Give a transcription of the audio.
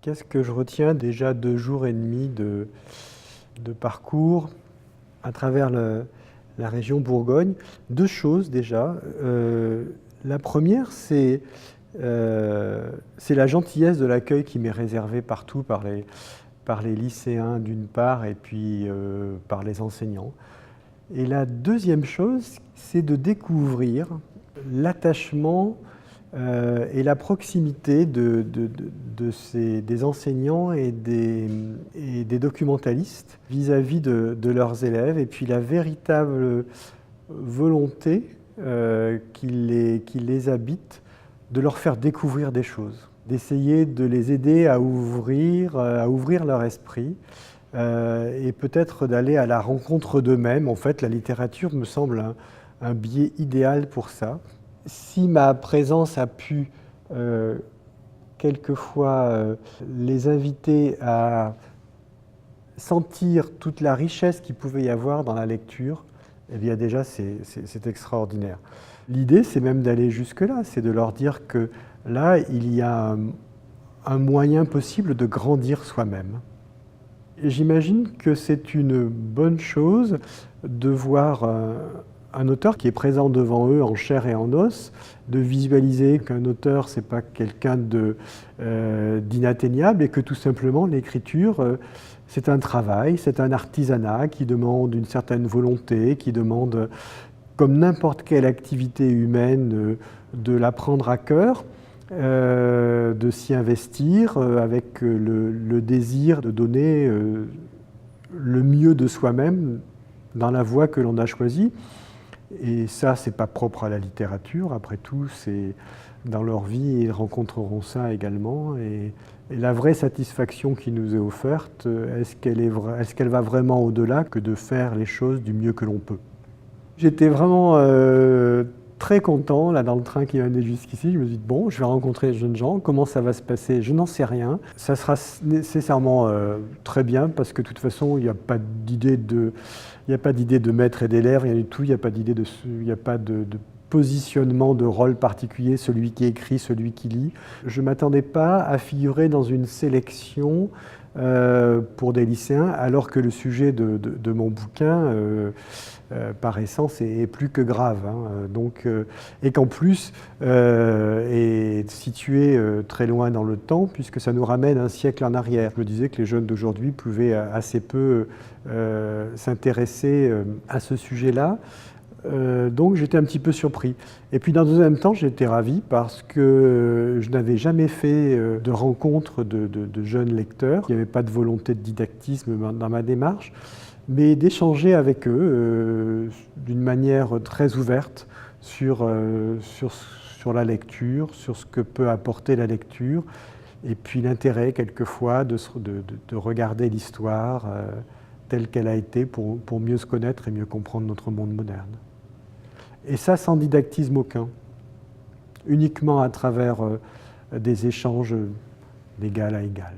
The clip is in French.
Qu'est-ce que je retiens déjà 2 jours et demi de parcours à travers la région Bourgogne? 2 choses déjà. La première, c'est la gentillesse de l'accueil qui m'est réservé partout par les lycéens d'une part et puis par les enseignants. Et la deuxième chose, c'est de découvrir l'attachement et la proximité des enseignants et des documentalistes vis-à-vis de leurs élèves, et puis la véritable volonté qui les habite de leur faire découvrir des choses, d'essayer de les aider à ouvrir leur esprit et peut-être d'aller à la rencontre d'eux-mêmes. En fait, la littérature me semble un biais idéal pour ça. Si ma présence a pu quelquefois les inviter à sentir toute la richesse qu'il pouvait y avoir dans la lecture, eh bien déjà c'est extraordinaire. L'idée, c'est même d'aller jusque-là, c'est de leur dire que là, il y a un moyen possible de grandir soi-même. J'imagine que c'est une bonne chose de voir un auteur qui est présent devant eux en chair et en os, de visualiser qu'un auteur, c'est pas quelqu'un d'inatteignable et que tout simplement l'écriture, c'est un travail, c'est un artisanat qui demande une certaine volonté, qui demande, comme n'importe quelle activité humaine, de la prendre à cœur, de s'y investir avec le désir de donner le mieux de soi-même dans la voie que l'on a choisie. Et ça, c'est pas propre à la littérature, après tout, c'est dans leur vie, ils rencontreront ça également. Et la vraie satisfaction qui nous est offerte, est-ce qu'elle va vraiment au-delà que de faire les choses du mieux que l'on peut? J'étais vraiment très content, là, dans le train qui m'amenait jusqu'ici. Je me dis, bon, je vais rencontrer les jeunes gens, comment ça va se passer? Je n'en sais rien. Ça sera nécessairement très bien, parce que de toute façon, il n'y a pas d'idée de maître et d'élève, rien du tout. Il n'y a pas de positionnement de rôle particulier, celui qui écrit, celui qui lit. Je ne m'attendais pas à figurer dans une sélection pour des lycéens, alors que le sujet de mon bouquin, par essence, est plus que grave. Et qu'en plus est situé très loin dans le temps, puisque ça nous ramène un siècle en arrière. Je me disais que les jeunes d'aujourd'hui pouvaient assez peu s'intéresser à ce sujet-là. Donc j'étais un petit peu surpris. Et puis dans le deuxième temps, j'étais ravi parce que je n'avais jamais fait de rencontre de jeunes lecteurs. Il n'y avait pas de volonté de didactisme dans ma démarche, mais d'échanger avec eux d'une manière très ouverte sur la lecture, sur ce que peut apporter la lecture, et puis l'intérêt quelquefois de regarder l'histoire telle qu'elle a été pour mieux se connaître et mieux comprendre notre monde moderne. Et ça sans didactisme aucun, uniquement à travers des échanges d'égal à égal.